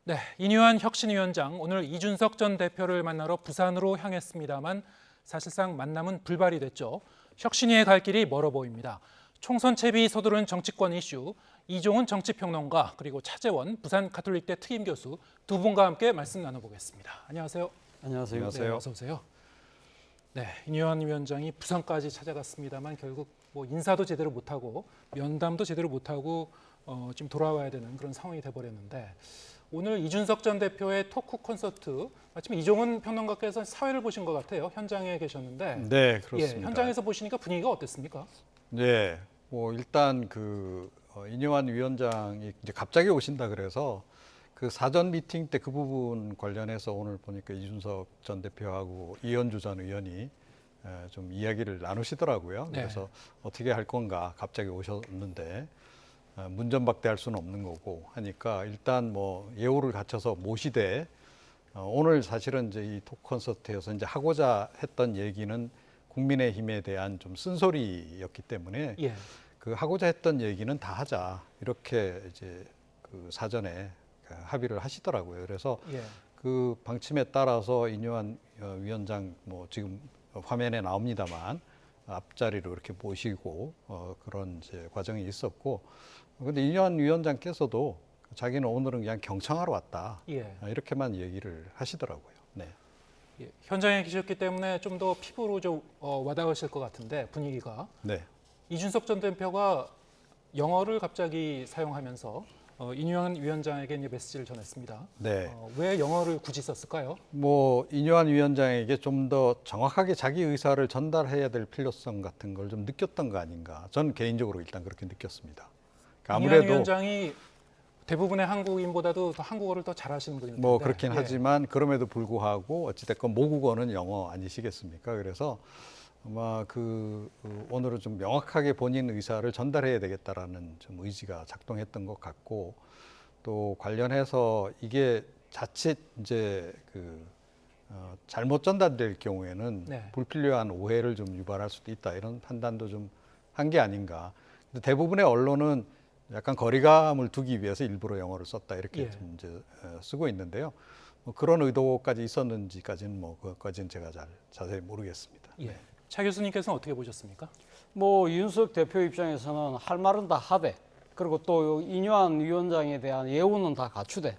네, 이뉴한 혁신위원장 오늘 이준석 전 대표를 만나러 부산으로 향했습니다만 사실상 만남은 불발이 됐죠. 혁신위의 갈 길이 멀어 보입니다. 총선 채비 서두른 정치권 이슈, 이종훈 정치평론가 그리고 차재원 부산 가톨릭대 특임 교수 두 분과 함께 말씀 나눠보겠습니다. 안녕하세요. 안녕하세요. 네, 어서 오세요. 네, 이뉴한 위원장이 부산까지 찾아갔습니다만 결국 뭐 인사도 제대로 못하고 면담도 제대로 못하고 지금 돌아와야 되는 그런 상황이 돼버렸는데 오늘 이준석 전 대표의 토크 콘서트 마침 이종훈 평론가께서 사회를 보신 것 같아요. 현장에 계셨는데 네, 그렇습니다. 예, 현장에서 보시니까 분위기가 어땠습니까? 네, 뭐 일단 이뉴한 위원장이 이제 갑자기 오신다 그래서 그 사전 미팅 때 그 부분 관련해서 오늘 보니까 이준석 전 대표하고 이현주 전 의원이 좀 이야기를 나누시더라고요. 네. 그래서 어떻게 할 건가 갑자기 오셨는데 문전박대할 수는 없는 거고 하니까 일단 뭐 예우를 갖춰서 모시되 오늘 사실은 이제 이 토크 콘서트에서 이제 하고자 했던 얘기는 국민의힘에 대한 좀 쓴소리였기 때문에 예, 그 하고자 했던 얘기는 다 하자 이렇게 이제 그 사전에 합의를 하시더라고요. 그래서 예, 그 방침에 따라서 이뉴한 위원장 뭐 지금 화면에 나옵니다만 앞자리로 이렇게 모시고 그런 이제 과정이 있었고, 근데 이뉴한 위원장께서도 자기는 오늘은 그냥 경청하러 왔다 예. 이렇게만 얘기를 하시더라고요. 네. 예. 현장에 계셨기 때문에 좀 더 피부로 좀 와닿으실 것 같은데 분위기가 네. 이준석 전 대표가 영어를 갑자기 사용하면서 이뉴한 위원장에게 이제 메시지를 전했습니다. 네. 왜 영어를 굳이 썼을까요? 뭐 이뉴한 위원장에게 좀 더 정확하게 자기 의사를 전달해야 될 필요성 같은 걸 좀 느꼈던 거 아닌가. 저는 개인적으로 일단 그렇게 느꼈습니다. 그러니까 이뉴한 아무래도 위원장이 대부분의 한국인보다도 더 한국어를 더 잘하시는 분인데 뭐 그렇긴 예. 하지만 그럼에도 불구하고 어찌됐건 모국어는 영어 아니시겠습니까? 그래서 아마 오늘은 좀 명확하게 본인 의사를 전달해야 되겠다라는 좀 의지가 작동했던 것 같고, 또 관련해서 이게 자칫 이제 잘못 전달될 경우에는 네. 불필요한 오해를 좀 유발할 수도 있다 이런 판단도 좀 한 게 아닌가. 근데 대부분의 언론은 약간 거리감을 두기 위해서 일부러 영어를 썼다 이렇게 예. 좀 이제 쓰고 있는데요. 뭐 그런 의도까지 있었는지까지는 뭐 그것까지는 제가 잘 자세히 모르겠습니다. 예. 차 교수님께서는 어떻게 보셨습니까? 뭐 이준석 대표 입장에서는 할 말은 다 하되, 그리고 또 이뉴한 위원장에 대한 예우는 다 갖추되,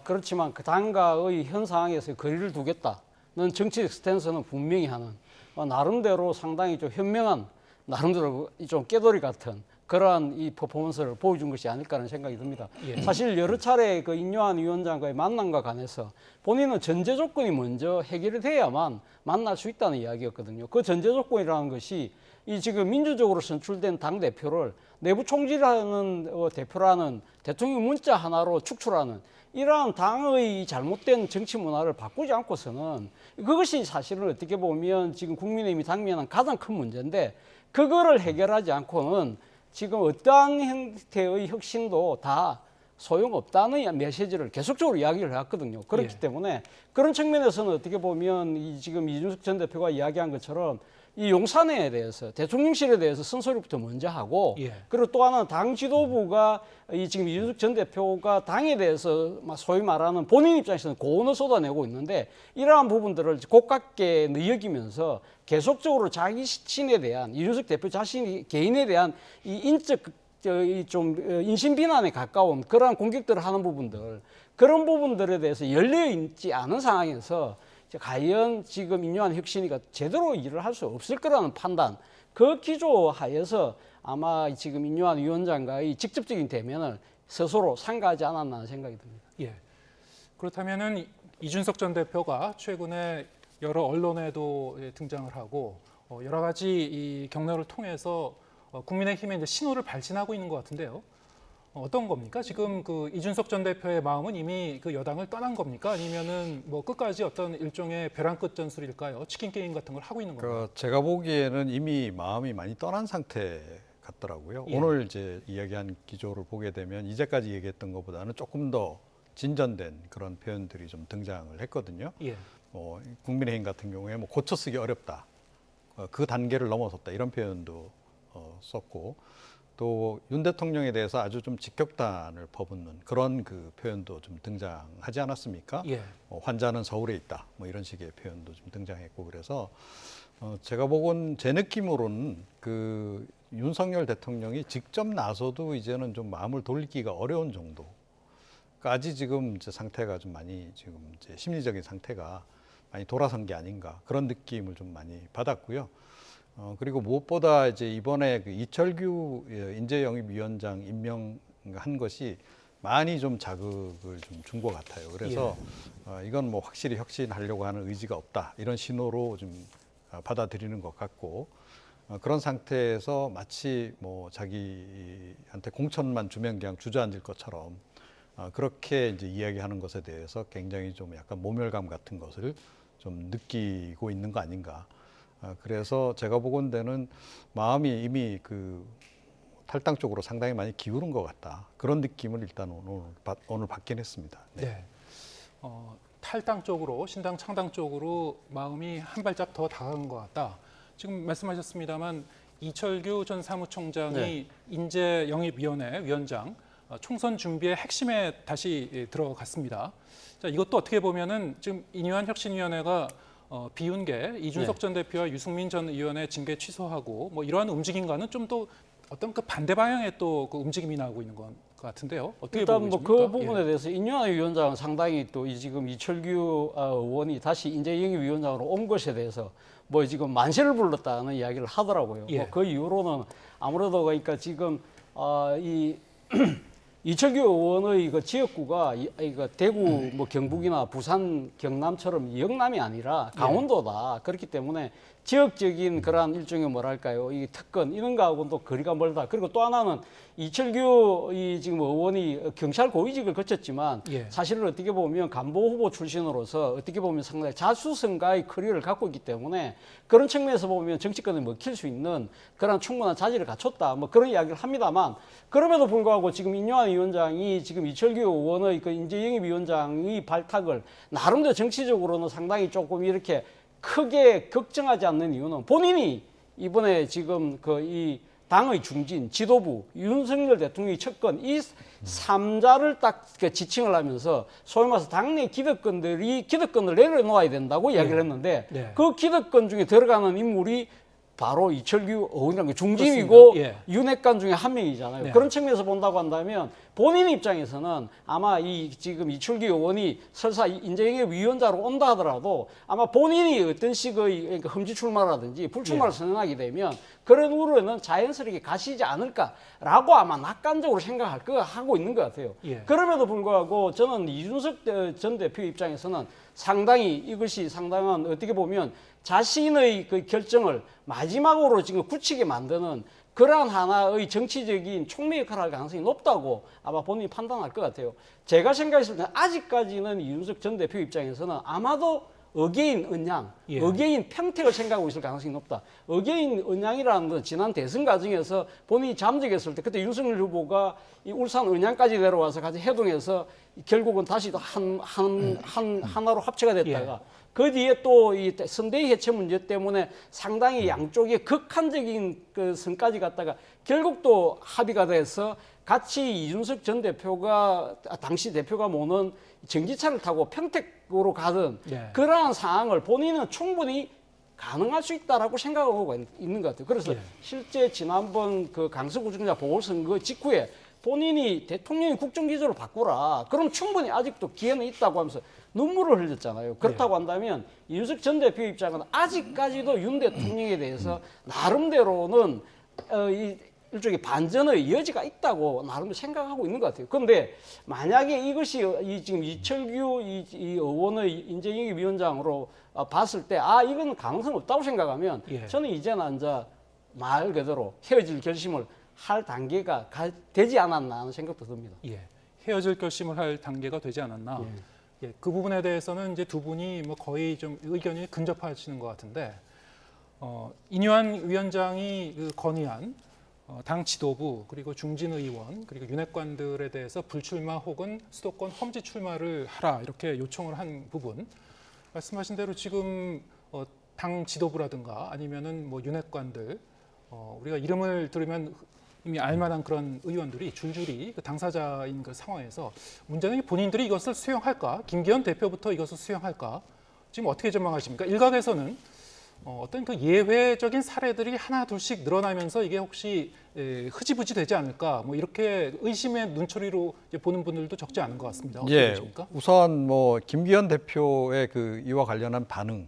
그렇지만 그 당과의 현 상황에서 거리를 두겠다는 정치적 스탠스는 분명히 하는 나름대로 상당히 좀 현명한, 나름대로 좀 깨돌이 같은 그러한 이 퍼포먼스를 보여준 것이 아닐까 하는 생각이 듭니다. 예. 사실 여러 차례 그 이뉴한 위원장과의 만남과 관해서 본인은 전제 조건이 먼저 해결이 돼야만 만날 수 있다는 이야기였거든요. 그 전제 조건이라는 것이 이 지금 민주적으로 선출된 당 대표를 내부 총질하는 대표라는 대통령 문자 하나로 축출하는 이러한 당의 잘못된 정치 문화를 바꾸지 않고서는, 그것이 사실은 어떻게 보면 지금 국민의힘이 당면한 가장 큰 문제인데, 그거를 해결하지 않고는 지금 어떠한 형태의 혁신도 다 소용없다는 메시지를 계속적으로 이야기를 해왔거든요. 그렇기 예. 때문에 그런 측면에서는 어떻게 보면 지금 이준석 전 대표가 이야기한 것처럼 이 용산에 대해서, 대통령실에 대해서 쓴소리부터 먼저 하고, 예. 그리고 또 하나는 당 지도부가 지금 이준석 전 대표가 당에 대해서 소위 말하는 본인 입장에서는 고언을 쏟아내고 있는데, 이러한 부분들을 고깝게 여기면서 계속적으로 자기 신에 대한, 이준석 대표 자신 개인에 대한 이 인적 좀 인신 비난에 가까운 그러한 공격들을 하는 부분들, 그런 부분들에 대해서 열려 있지 않은 상황에서 과연 지금 이뉴한 혁신위가 제대로 일을 할 수 없을 거라는 판단, 그 기조하에서 아마 지금 이뉴한 위원장과의 직접적인 대면을 스스로 삼가하지 않았나 하는 생각이 듭니다. 예. 그렇다면은 이준석 전 대표가 최근에 여러 언론에도 등장을 하고 여러 가지 이 경로를 통해서 국민의힘에 이제 신호를 발신하고 있는 것 같은데요. 어떤 겁니까? 지금 그 이준석 전 대표의 마음은 이미 그 여당을 떠난 겁니까? 아니면은 뭐 끝까지 어떤 일종의 벼랑 끝 전술일까요? 치킨 게임 같은 걸 하고 있는 건가요? 제가 보기에는 이미 마음이 많이 떠난 상태 같더라고요. 예. 오늘 이제 이야기한 기조를 보게 되면 이제까지 얘기했던 것보다는 조금 더 진전된 그런 표현들이 좀 등장을 했거든요. 예. 국민의힘 같은 경우에 뭐 고쳐 쓰기 어렵다, 그 단계를 넘어섰다 이런 표현도 썼고, 또 윤 대통령에 대해서 아주 좀 직격탄을 퍼붓는 그런 그 표현도 좀 등장하지 않았습니까? 예. 환자는 서울에 있다. 뭐 이런 식의 표현도 좀 등장했고 그래서 제가 보건 제 느낌으로는 그 윤석열 대통령이 직접 나서도 이제는 좀 마음을 돌리기가 어려운 정도까지 지금 이제 상태가 좀 많이 지금 이제 심리적인 상태가 많이 돌아선 게 아닌가 그런 느낌을 좀 많이 받았고요. 그리고 무엇보다 이제 이번에 그 이철규 인재영입위원장 임명한 것이 많이 좀 자극을 좀 준 것 같아요. 그래서 이건 뭐 확실히 혁신하려고 하는 의지가 없다 이런 신호로 좀 받아들이는 것 같고 그런 상태에서 마치 뭐 자기한테 공천만 주면 그냥 주저앉을 것처럼 그렇게 이제 이야기하는 것에 대해서 굉장히 좀 약간 모멸감 같은 것을 좀 느끼고 있는 거 아닌가. 그래서 제가 보건대는 마음이 이미 그 탈당 쪽으로 상당히 많이 기울은 것 같다. 그런 느낌을 일단 오늘 받긴 했습니다. 네. 탈당 쪽으로 신당 창당 쪽으로 마음이 한 발짝 더 다가간 것 같다. 지금 말씀하셨습니다만 이철규 전 사무총장이 네. 인재영입위원회 위원장 총선 준비의 핵심에 다시 들어갔습니다. 자, 이것도 어떻게 보면은 지금 인유한 혁신위원회가 비운 게 이준석 네. 전 대표와 유승민 전 의원의 징계 취소하고 뭐 이러한 움직임과는 좀 더 어떤 그 반대 방향의 또 그 움직임이 나오고 있는 것 같은데요. 어떻게 일단 보고 뭐 계십니까? 그 부분에 대해서 인유한 위원장은 상당히 또 지금 이철규 의원이 다시 인재영입위원장으로 온 것에 대해서 뭐 지금 만세를 불렀다는 이야기를 하더라고요. 예. 뭐 그 이후로는 아무래도 그러니까 지금 이 이철규 의원의 그 지역구가 이거 대구 뭐 경북이나 부산 경남처럼 영남이 아니라 강원도다. 그렇기 때문에 지역적인 그러한 일종의 뭐랄까요, 이 특권 이런 거하고는 또 거리가 멀다. 그리고 또 하나는 이철규 이 지금 의원이 경찰 고위직을 거쳤지만 예. 사실은 어떻게 보면 간부 후보 출신으로서 어떻게 보면 상당히 자수성가의 커리어를 갖고 있기 때문에 그런 측면에서 보면 정치권에 먹힐 수 있는 그런 충분한 자질을 갖췄다. 뭐 그런 이야기를 합니다만 그럼에도 불구하고 지금 인유한 위원장이 지금 이철규 의원의 그 인재영입위원장의 발탁을 나름대로 정치적으로는 상당히 조금 이렇게 크게 걱정하지 않는 이유는 본인이 이번에 지금 그 이 당의 중진, 지도부, 윤석열 대통령의 척건 이 3자를 딱 지칭을 하면서 소위 말해서 당내 기득권을 내려놓아야 된다고 이야기를 했는데 네. 그 기득권 중에 들어가는 인물이 바로 이철규 의원이라는 게 중진이고 그렇습니다. 예. 윤핵관 중에 한 명이잖아요. 네. 그런 측면에서 본다고 한다면 본인 입장에서는 아마 이 지금 이철규 의원이 설사 인재영입위원장으로 온다 하더라도 아마 본인이 어떤 식의 그러니까 험지 출마라든지 불출마를 선언하게 되면 그런 우려는 자연스럽게 가시지 않을까라고 아마 낙관적으로 생각할 거 하고 있는 것 같아요. 예. 그럼에도 불구하고 저는 이준석 전 대표 입장에서는 상당히 이것이 상당한 어떻게 보면 자신의 그 결정을 마지막으로 지금 굳히게 만드는 그러한 하나의 정치적인 촉매 역할을 할 가능성이 높다고 아마 본인이 판단할 것 같아요. 제가 생각했을 때는 아직까지는 이준석 전 대표 입장에서는 아마도 어게인 언양, 예. 어게인 평택을 생각하고 있을 가능성이 높다. 어게인 언양이라는 건 지난 대선 과정에서 본인이 잠적했을 때 그때 윤석열 후보가 이 울산 언양까지 내려와서 같이 해동해서 결국은 다시 또 하나로 합체가 됐다가 그 뒤에 또 이 선대위 해체 문제 때문에 상당히 양쪽에 극한적인 그 선까지 갔다가 결국 또 합의가 돼서 같이 이준석 전 대표가 당시 대표가 모는 전기차를 타고 평택으로 가던 그러한 상황을 본인은 충분히 가능할 수 있다라고 생각하고 있는 것 같아요. 그래서 실제 지난번 그 강서구청장 보궐선거 직후에 본인이 대통령이 국정기조를 바꾸라. 그럼 충분히 아직도 기회는 있다고 하면서 눈물을 흘렸잖아요. 그렇다고 한다면 이준석 전 대표 입장은 아직까지도 윤 대통령에 대해서 나름대로는 일종의 반전의 여지가 있다고 나름대로 생각하고 있는 것 같아요. 그런데 만약에 이것이 지금 이철규 이 의원의 인재영입위원장으로 봤을 때 이건 가능성 없다고 생각하면 저는 이제는 이제 말 그대로 헤어질 결심을 할 단계가 되지 않았나 하는 생각도 듭니다. 예, 헤어질 결심을 할 단계가 되지 않았나. 예, 그 부분에 대해서는 이제 두 분이 뭐 거의 좀 의견이 근접하시는 것 같은데 인유한 위원장이 그 건의한 당 지도부 그리고 중진 의원 그리고 윤핵관들에 대해서 불출마 혹은 수도권 험지 출마를 하라 이렇게 요청을 한 부분 말씀하신 대로 지금 당 지도부라든가 아니면은 뭐 윤핵관들 우리가 이름을 들으면 이미 알만한 그런 의원들이 줄줄이 그 당사자인 그 상황에서 문제는 본인들이 이것을 수용할까? 김기현 대표부터 이것을 수용할까? 지금 어떻게 전망하십니까? 일각에서는 어떤 그 예외적인 사례들이 하나 둘씩 늘어나면서 이게 혹시 흐지부지 되지 않을까? 뭐 이렇게 의심의 눈초리로 이제 보는 분들도 적지 않은 것 같습니다. 어떻게 보십니까? 우선 뭐 김기현 대표의 그 이와 관련한 반응이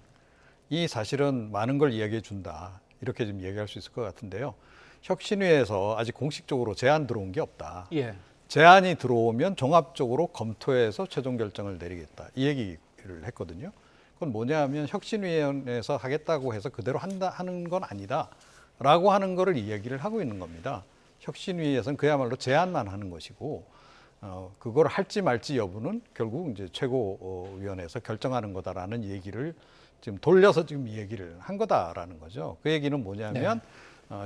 사실은 많은 걸 이야기해 준다. 이렇게 좀 얘기할 수 있을 것 같은데요. 혁신위에서 아직 공식적으로 제안 들어온 게 없다. 예. 제안이 들어오면 종합적으로 검토해서 최종 결정을 내리겠다. 이 얘기를 했거든요. 그건 뭐냐면 혁신위원회에서 하겠다고 해서 그대로 하는 건 아니다라고 하는 거를 이야기를 하고 있는 겁니다. 혁신위에서는 그야말로 제안만 하는 것이고 그걸 할지 말지 여부는 결국 이제 최고위원회에서 결정하는 거다라는 얘기를 지금 돌려서 지금 이 얘기를 한 거다라는 거죠. 그 얘기는 뭐냐면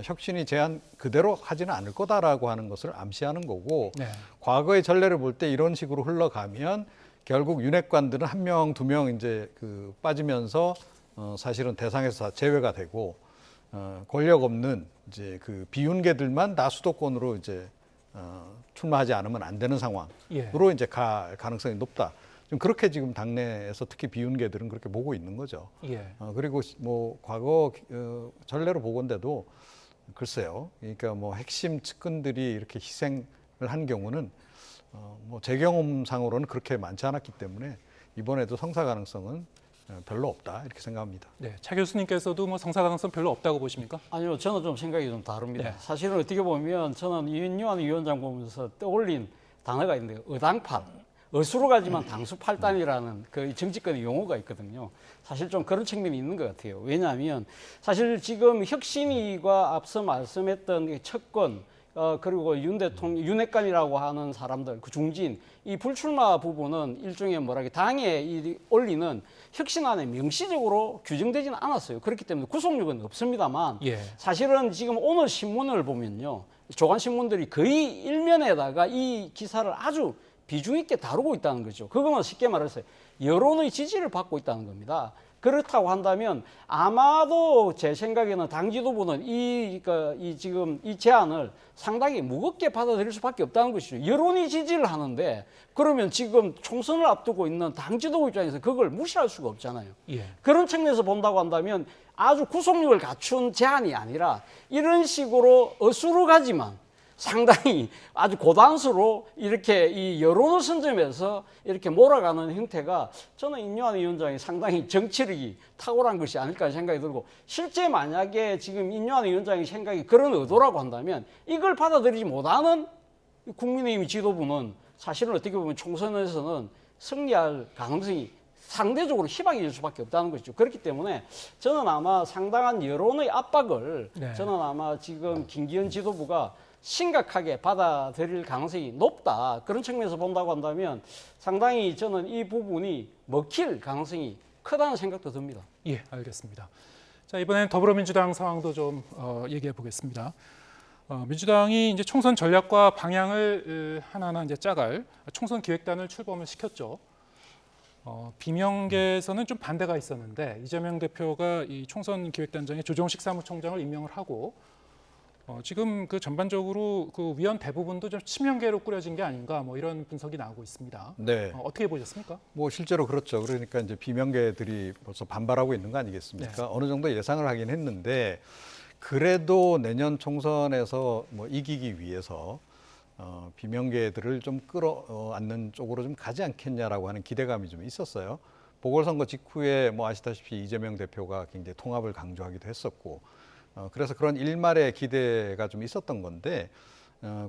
혁신이 제안 그대로 하지는 않을 거다라고 하는 것을 암시하는 거고 네. 과거의 전례를 볼 때 이런 식으로 흘러가면 결국 윤핵관들은 한 명, 두 명 이제 그 빠지면서 사실은 대상에서 다 제외가 되고 권력 없는 이제 그 비윤계들만 다 수도권으로 이제 출마하지 않으면 안 되는 상황으로 이제 갈 가능성이 높다. 좀 그렇게 지금 당내에서 특히 비윤계들은 그렇게 보고 있는 거죠. 예. 그리고 뭐 과거 전례로 보건대도 글쎄요. 그러니까 뭐 핵심 측근들이 이렇게 희생을 한 경우는 뭐 제 경험상으로는 그렇게 많지 않았기 때문에 이번에도 성사 가능성은 별로 없다 이렇게 생각합니다. 네, 차 교수님께서도 뭐 성사 가능성 별로 없다고 보십니까? 아니요, 저는 좀 생각이 좀 다릅니다. 네. 사실은 어떻게 보면 저는 윤유한 위원장 보면서 떠올린 단어가 있는데 의당팔, 어수로 가지만 당수팔단이라는 그 정치권의 용어가 있거든요. 사실 좀 그런 측면이 있는 것 같아요. 왜냐하면 사실 지금 혁신위가 앞서 말씀했던 척권 그리고 윤 대통령, 윤핵관이라고 하는 사람들, 그 중진, 이 불출마 부분은 일종의 뭐랄까 당에 이 올리는 혁신안에 명시적으로 규정되지는 않았어요. 그렇기 때문에 구속력은 없습니다만 예. 사실은 지금 오늘 신문을 보면요, 조간 신문들이 거의 일면에다가 이 기사를 아주 비중 있게 다루고 있다는 거죠. 그거는 쉽게 말해서 여론의 지지를 받고 있다는 겁니다. 그렇다고 한다면 아마도 제 생각에는 당 지도부는 지금 이 제안을 상당히 무겁게 받아들일 수밖에 없다는 것이죠. 여론이 지지를 하는데 그러면 지금 총선을 앞두고 있는 당 지도부 입장에서 그걸 무시할 수가 없잖아요. 예. 그런 측면에서 본다고 한다면 아주 구속력을 갖춘 제안이 아니라 이런 식으로 어수룩하지만 상당히 아주 고단수로 이렇게 이 여론을 선점해서 이렇게 몰아가는 형태가 저는 인요한 위원장이 상당히 정치력이 탁월한 것이 아닐까 하는 생각이 들고, 실제 만약에 지금 인요한 위원장의 생각이 그런 의도라고 한다면 이걸 받아들이지 못하는 국민의힘 지도부는 사실은 어떻게 보면 총선에서는 승리할 가능성이 상대적으로 희박해질 수밖에 없다는 것이죠. 그렇기 때문에 저는 아마 상당한 여론의 압박을 저는 아마 지금 김기현 지도부가 심각하게 받아들일 가능성이 높다. 그런 측면에서 본다고 한다면 상당히 저는 이 부분이 먹힐 가능성이 크다는 생각도 듭니다. 예, 알겠습니다. 자, 이번엔 더불어민주당 상황도 좀 얘기해 보겠습니다. 민주당이 이제 총선 전략과 방향을 하나하나 이제 짜갈 총선 기획단을 출범을 시켰죠. 비명계에서는 좀 반대가 있었는데 이재명 대표가 이 총선 기획단장에 조정식 사무총장을 임명을 하고 지금 그 전반적으로 그 위원 대부분도 좀 친명계로 꾸려진 게 아닌가 뭐 이런 분석이 나오고 있습니다. 네. 어떻게 보셨습니까? 뭐 실제로 그렇죠. 그러니까 이제 비명계들이 벌써 반발하고 있는 거 아니겠습니까? 네. 어느 정도 예상을 하긴 했는데 그래도 내년 총선에서 뭐 이기기 위해서 비명계들을 좀 끌어안는 쪽으로 좀 가지 않겠냐라고 하는 기대감이 좀 있었어요. 보궐선거 직후에 뭐 아시다시피 이재명 대표가 굉장히 통합을 강조하기도 했었고 그래서 그런 일말의 기대가 좀 있었던 건데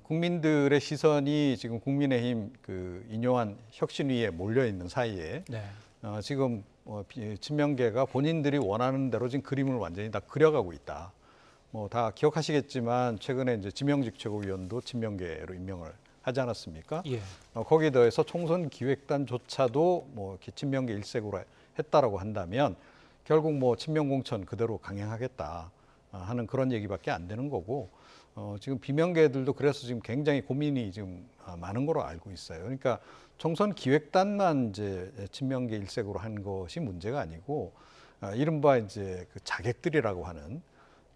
국민들의 시선이 지금 국민의힘 그 인요한 혁신위에 몰려 있는 사이에 지금 친명계가 본인들이 원하는 대로 지금 그림을 완전히 다 그려가고 있다. 뭐 다 기억하시겠지만 최근에 이제 지명직 최고위원도 친명계로 임명을 하지 않았습니까? 예. 거기에 더해서 총선 기획단조차도 뭐 이렇게 친명계 일색으로 했다라고 한다면 결국 뭐 친명 공천 그대로 강행하겠다 하는 그런 얘기밖에 안 되는 거고 지금 비명계들도 그래서 지금 굉장히 고민이 지금 많은 거로 알고 있어요. 그러니까 총선 기획단만 이제 친명계 일색으로 한 것이 문제가 아니고 이른바 이제 그 자객들이라고 하는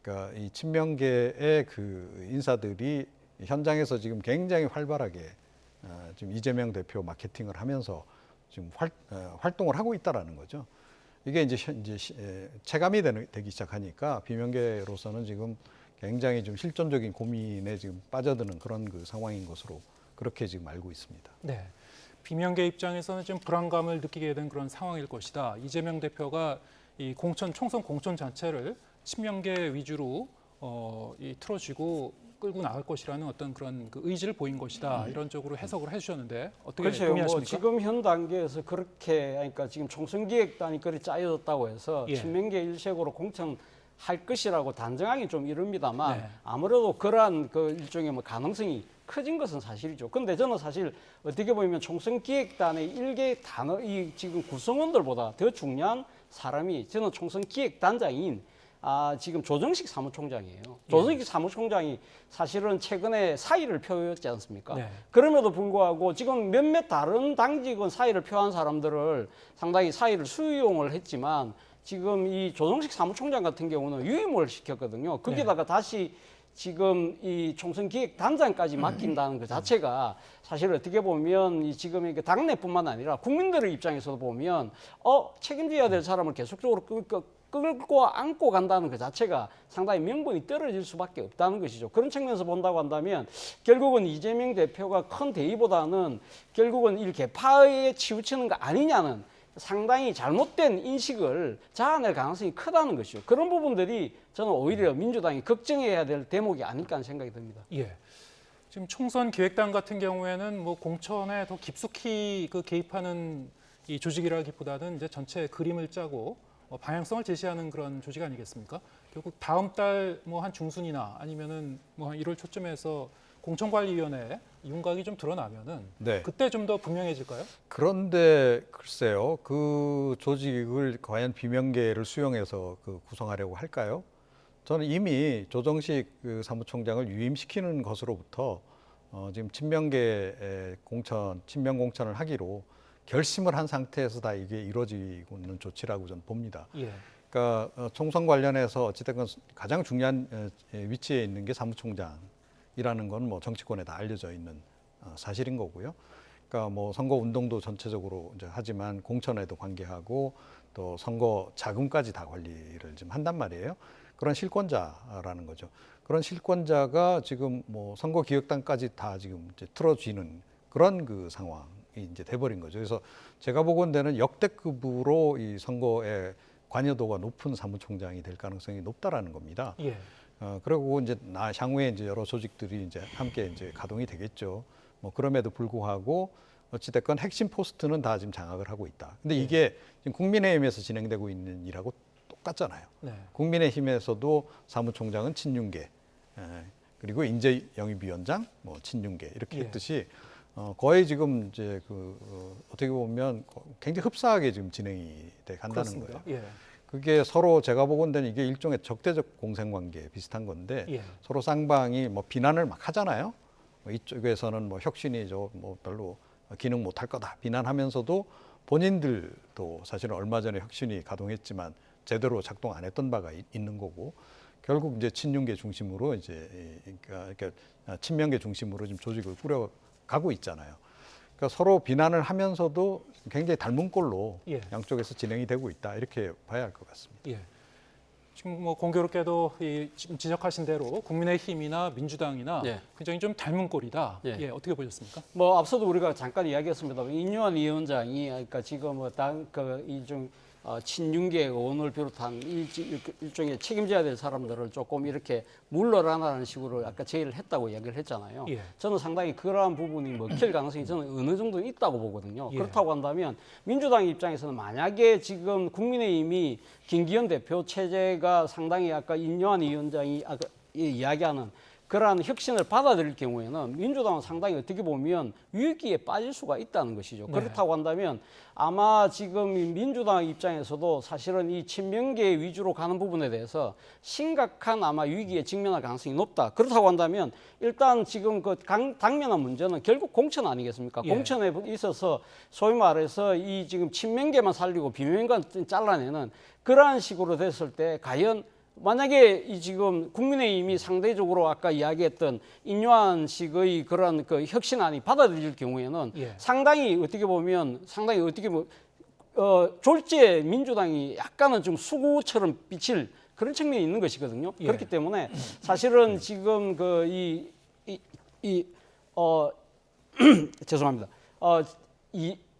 그러니까 이 친명계의 그 인사들이 현장에서 지금 굉장히 활발하게 지금 이재명 대표 마케팅을 하면서 지금 활동을 하고 있다라는 거죠. 이게 이제 체감이 되기 시작하니까 비명계로서는 지금 굉장히 좀 실존적인 고민에 지금 빠져드는 그런 그 상황인 것으로 그렇게 지금 알고 있습니다. 네. 비명계 입장에서는 좀 불안감을 느끼게 된 그런 상황일 것이다. 이재명 대표가 이 총선 공천 자체를 친명계 위주로 틀어쥐고 끌고 나갈 것이라는 어떤 그런 그 의지를 보인 것이다. 이런 쪽으로 해석을 해주셨는데 어떻게 그렇죠. 동의하십니까? 뭐 지금 현 단계에서 그렇게 그러니까 지금 총선 기획단이 그리 짜여졌다고 해서 예. 친명계 일색으로 공천할 것이라고 단정하기 좀 이릅니다만 네. 아무래도 그러한 그 일종의 뭐 가능성이 커진 것은 사실이죠. 근데 저는 사실 어떻게 보면 총선 기획단의 일개 단어 이 지금 구성원들보다 더 중요한 사람이 저는 총선 기획단장인 지금 조정식 사무총장이에요. 조정식 사무총장이 사실은 최근에 사의를 표했지 않습니까? 네. 그럼에도 불구하고 지금 몇몇 다른 당직은 사의를 표한 사람들을 상당히 사의를 수용을 했지만 지금 이 조정식 사무총장 같은 경우는 유임을 시켰거든요. 거기다가 다시 지금 이 총선 기획 단장까지 맡긴다는 것 자체가 사실 어떻게 보면 이 지금 이게 당내뿐만 아니라 국민들의 입장에서도 보면 책임져야 될 사람을 계속적으로 끌고 안고 간다는 것 자체가 상당히 명분이 떨어질 수밖에 없다는 것이죠. 그런 측면에서 본다고 한다면 결국은 이재명 대표가 큰 대의보다는 결국은 일 개파에 치우치는 거 아니냐는 상당히 잘못된 인식을 자아낼 가능성이 크다는 것이죠. 그런 부분들이 저는 오히려 민주당이 걱정해야 될 대목이 아닐까 하는 생각이 듭니다. 예. 지금 총선 기획단 같은 경우에는 뭐 공천에 더 깊숙이 그 개입하는 이 조직이라기보다는 이제 전체 그림을 짜고 방향성을 제시하는 그런 조직 아니겠습니까? 결국 다음 달 뭐 한 중순이나 아니면은 뭐 한 1월 초쯤에서 공천관리위원회 윤곽이 좀 드러나면은 네. 그때 좀 더 분명해질까요? 그런데 글쎄요, 그 조직을 과연 비명계를 수용해서 그 구성하려고 할까요? 저는 이미 조정식 그 사무총장을 유임시키는 것으로부터 지금 친명계 친명 공천을 하기로 결심을 한 상태에서 다 이게 이루어지고 있는 조치라고 저는 봅니다. 예. 그러니까 총선 관련해서 어찌됐건 가장 중요한 위치에 있는 게 사무총장이라는 건 뭐 정치권에 다 알려져 있는 사실인 거고요. 그러니까 뭐 선거 운동도 전체적으로 이제 하지만 공천에도 관계하고 또 선거 자금까지 다 관리를 좀 한단 말이에요. 그런 실권자라는 거죠. 그런 실권자가 지금 뭐 선거 기획단까지 다 지금 이제 틀어쥐는 그런 그 상황이 이제 돼버린 거죠. 그래서 제가 보건대는 역대급으로 이 선거에 관여도가 높은 사무총장이 될 가능성이 높다라는 겁니다. 예. 그리고 이제 향후에 이제 여러 조직들이 이제 함께 이제 가동이 되겠죠. 뭐 그럼에도 불구하고 어찌됐건 핵심 포스트는 다 지금 장악을 하고 있다. 근데 이게 지금 국민의힘에서 진행되고 있는 일하고 똑같잖아요. 네. 국민의힘에서도 사무총장은 친윤계, 그리고 인재영입위원장 뭐 친윤계 이렇게 예. 했듯이 거의 지금 이제 어떻게 보면 굉장히 흡사하게 지금 진행이 돼 간다는 그렇습니다. 거예요. 예. 그게 서로 제가 보건대는 이게 일종의 적대적 공생관계 비슷한 건데 예. 서로 쌍방이 뭐 비난을 막 하잖아요. 뭐 이쪽에서는 뭐 혁신이 뭐 별로 기능 못할 거다 비난하면서도 본인들도 사실은 얼마 전에 혁신이 가동했지만 제대로 작동 안 했던 바가 있는 거고 결국 이제 친윤계 중심으로 이제 그러니까 친명계 중심으로 지금 조직을 꾸려가고 있잖아요. 그러니까 서로 비난을 하면서도 굉장히 닮은 꼴로 예. 양쪽에서 진행이 되고 있다 이렇게 봐야 할 것 같습니다. 예. 지금 뭐 공교롭게도 지금 지적하신 대로 국민의힘이나 민주당이나 예. 굉장히 좀 닮은 꼴이다. 예. 예. 어떻게 보셨습니까? 뭐 앞서도 우리가 잠깐 이야기했습니다. 인유한 위원장이 그러니까 지금 이좀 친윤계 의원을 비롯한 일종의 책임져야 될 사람들을 조금 이렇게 물러라라는 식으로 아까 제의를 했다고 이야기를 했잖아요. 예. 저는 상당히 그러한 부분이 먹힐 가능성이 저는 어느 정도 있다고 보거든요. 예. 그렇다고 한다면 민주당 입장에서는 만약에 지금 국민의힘이 김기현 대표 체제가 상당히 아까 인요한 위원장이 아까 이야기하는 그러한 혁신을 받아들일 경우에는 민주당은 상당히 어떻게 보면 위기에 빠질 수가 있다는 것이죠. 네. 그렇다고 한다면 아마 지금 민주당 입장에서도 사실은 이 친명계 위주로 가는 부분에 대해서 심각한 아마 위기에 직면할 가능성이 높다. 그렇다고 한다면 일단 지금 그 당면한 문제는 결국 공천 아니겠습니까? 예. 공천에 있어서 소위 말해서 이 지금 친명계만 살리고 비명계만 잘라내는 그러한 식으로 됐을 때 과연 만약에 이 지금 국민의힘이 상대적으로 아까 이야기했던 인요한식의 그런 그 혁신안이 받아들일 경우에는 예. 상당히 어떻게 보면 졸지에 민주당이 약간은 좀 수구처럼 비칠 그런 측면이 있는 것이거든요. 예. 그렇기 때문에 사실은 지금 죄송합니다.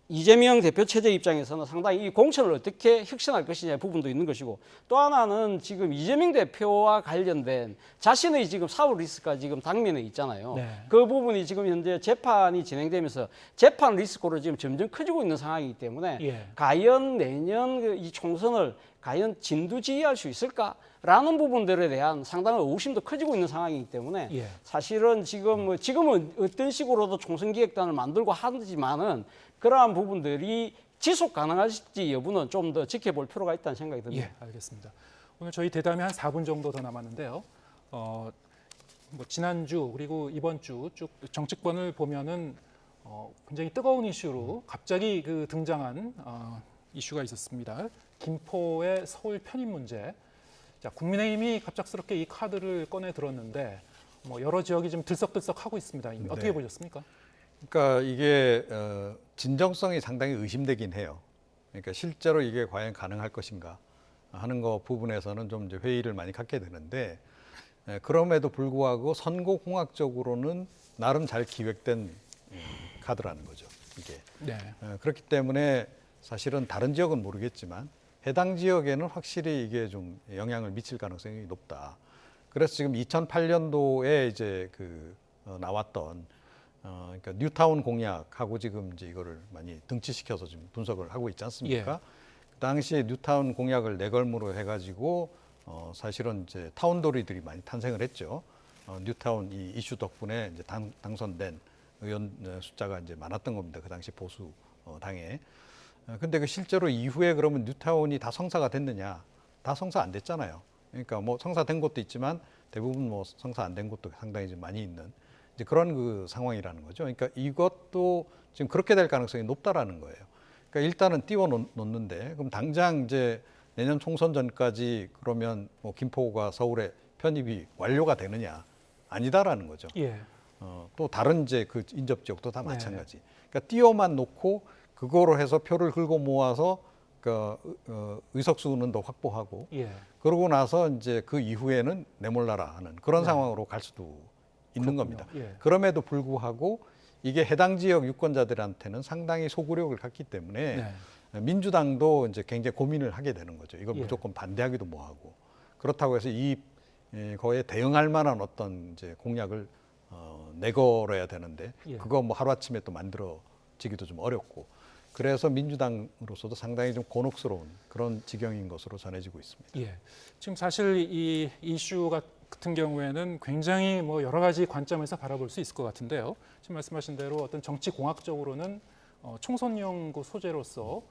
이재명 대표 체제 입장에서는 상당히 이 공천을 어떻게 혁신할 것이냐의 부분도 있는 것이고, 또 하나는 지금 이재명 대표와 관련된 자신의 지금 사법 리스크가 지금 당면에 있잖아요. 네. 그 부분이 지금 현재 재판이 진행되면서 재판 리스크로 지금 점점 커지고 있는 상황이기 때문에 예. 과연 내년 이 총선을 과연 진두지휘할 수 있을까라는 부분들에 대한 상당한 의구심도 커지고 있는 상황이기 때문에 예. 사실은 지금은 어떤 식으로도 총선 기획단을 만들고 하지만은 그러한 부분들이 지속 가능할지 여부는 좀 더 지켜볼 필요가 있다는 생각이 듭니다. 예, 알겠습니다. 오늘 저희 대담이 한 4분 정도 더 남았는데요. 뭐 지난주 그리고 이번 주 쭉 정치권을 보면은 굉장히 뜨거운 이슈로 갑자기 그 등장한 이슈가 있었습니다. 김포의 서울 편입 문제. 자, 국민의힘이 갑작스럽게 이 카드를 꺼내 들었는데 뭐 여러 지역이 좀 들썩들썩하고 있습니다. 어떻게 네. 보셨습니까? 그러니까 이게 진정성이 상당히 의심되긴 해요. 그러니까 실제로 이게 과연 가능할 것인가 하는 거 부분에서는 좀 이제 회의를 많이 갖게 되는데, 그럼에도 불구하고 선거공학적으로는 나름 잘 기획된 카드라는 거죠. 이게 네. 그렇기 때문에 사실은 다른 지역은 모르겠지만 해당 지역에는 확실히 이게 좀 영향을 미칠 가능성이 높다. 그래서 지금 2008년도에 이제 나왔던 그러니까 뉴타운 공약하고 지금 이제 이거를 많이 등치시켜서 지금 분석을 하고 있지 않습니까? 예. 그 당시에 뉴타운 공약을 내걸무로 해가지고 사실은 이제 타운도리들이 많이 탄생을 했죠. 뉴타운 이 이슈 덕분에 이제 당선된 의원 숫자가 이제 많았던 겁니다. 그 당시 보수 당에. 근데 그 실제로 이후에 그러면 뉴타운이 다 성사가 됐느냐? 다 성사 안 됐잖아요. 그러니까 뭐 성사된 곳도 있지만 대부분 뭐 성사 안 된 곳도 상당히 좀 많이 있는 이제 그런 그 상황이라는 거죠. 그러니까 이것도 지금 그렇게 될 가능성이 높다라는 거예요. 그러니까 일단은 띄워 놓는데 그럼 당장 이제 내년 총선 전까지 그러면 뭐 김포가 서울에 편입이 완료가 되느냐? 아니다라는 거죠. 예. 또 다른 이제 그 인접 지역도 다 마찬가지. 그러니까 띄워만 놓고 그거로 해서 표를 긁어 모아서 의석수는 더 확보하고 예. 그러고 나서 이제 그 이후에는 내몰라라 하는 그런 네. 상황으로 갈 수도 있는 그렇군요. 겁니다. 예. 그럼에도 불구하고 이게 해당 지역 유권자들한테는 상당히 소구력을 갖기 때문에 네. 민주당도 이제 굉장히 고민을 하게 되는 거죠. 이걸 예. 무조건 반대하기도 뭐하고 그렇다고 해서 거에 대응할 만한 어떤 이제 공약을 내걸어야 되는데 예. 그거 뭐 하루아침에 또 만들어지기도 좀 어렵고 그래서 민주당으로서도 상당히 좀 곤혹스러운 그런 지경인 것으로 전해지고 있습니다. 예. 지금 사실 이 이슈 같은 경우에는 굉장히 뭐 여러 가지 관점에서 바라볼 수 있을 것 같은데요. 지금 말씀하신 대로 어떤 정치 공학적으로는 총선용 그 소재로서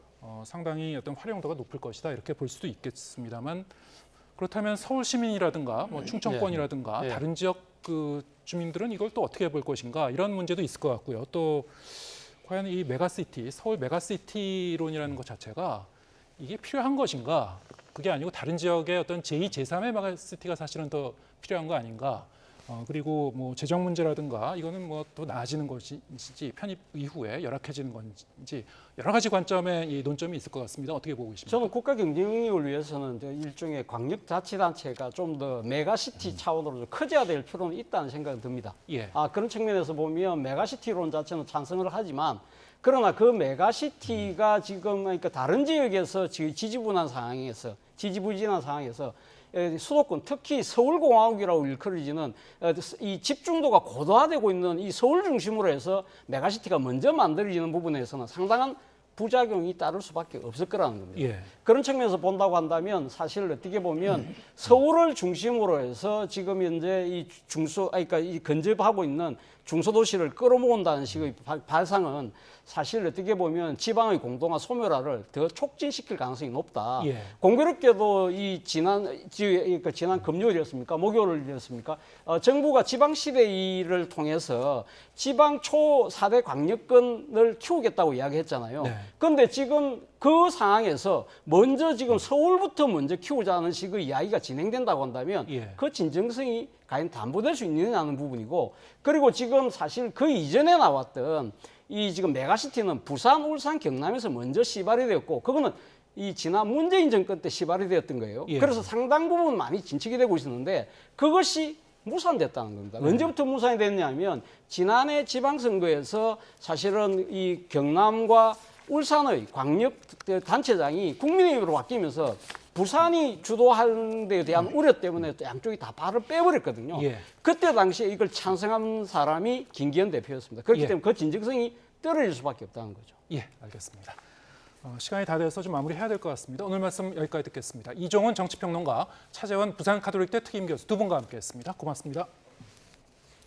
상당히 어떤 활용도가 높을 것이다 이렇게 볼 수도 있겠습니다만 그렇다면 서울 시민이라든가 뭐 충청권이라든가 예. 다른 지역 그 주민들은 이걸 또 어떻게 볼 것인가 이런 문제도 있을 것 같고요. 또 과연 이 메가시티, 서울 메가시티론이라는 것 자체가 이게 필요한 것인가? 그게 아니고 다른 지역의 어떤 제2, 제3의 메가시티가 사실은 더 필요한 거 아닌가? 그리고 뭐 재정 문제라든가 이거는 뭐 또 나아지는 것인지 편입 이후에 열악해지는 건지 여러 가지 관점의 이 논점이 있을 것 같습니다. 어떻게 보고 계십니까? 저는 국가 경쟁력을 위해서는 일종의 광역자치단체가 좀 더 메가시티 차원으로 좀 커져야 될 필요는 있다는 생각이 듭니다. 예. 그런 측면에서 보면 메가시티론 자체는 찬성을 하지만 그러나 그 메가시티가 지금 그러니까 다른 지역에서 지지부진한 상황에서 수도권 특히 서울공화국이라고 일컬어지는 이 집중도가 고도화되고 있는 이 서울 중심으로 해서 메가시티가 먼저 만들어지는 부분에서는 상당한 부작용이 따를 수밖에 없을 거라는 겁니다. 예. 그런 측면에서 본다고 한다면 사실 어떻게 보면 서울을 중심으로 해서 지금 현재 이 그러니까 이 건접하고 있는 중소도시를 끌어모은다는 식의 발상은 사실 어떻게 보면 지방의 공동화 소멸화를 더 촉진시킬 가능성이 높다. 예. 공교롭게도 이 지난 금요일이었습니까? 목요일이었습니까? 정부가 지방시대위를 통해서 지방 초 4대 광역권을 키우겠다고 이야기했잖아요. 네. 그런데 지금 그 상황에서 먼저 지금 서울부터 먼저 키우자는 식의 이야기가 진행된다고 한다면 예. 그 진정성이 과연 담보될 수 있느냐는 부분이고, 그리고 지금 사실 그 이전에 나왔던 이 지금 메가시티는 부산, 울산, 경남에서 먼저 시발이 되었고, 그거는 이 지난 문재인 정권 때 시발이 되었던 거예요. 예. 그래서 상당 부분 많이 진척이 되고 있었는데 그것이 무산됐다는 겁니다. 언제부터 무산이 됐냐면 지난해 지방선거에서 사실은 이 경남과 울산의 광역 단체장이 국민의힘으로 바뀌면서 부산이 주도하는 데 대한 우려 때문에 또 양쪽이 다 발을 빼버렸거든요. 예. 그때 당시에 이걸 찬성한 사람이 김기현 대표였습니다. 그렇기 예. 때문에 그 진정성이 떨어질 수밖에 없다는 거죠. 예, 알겠습니다. 시간이 다 돼서 좀 마무리해야 될 것 같습니다. 오늘 말씀 여기까지 듣겠습니다. 이종훈 정치평론가, 차재원 부산카톨릭대 특임교수 두 분과 함께했습니다. 고맙습니다.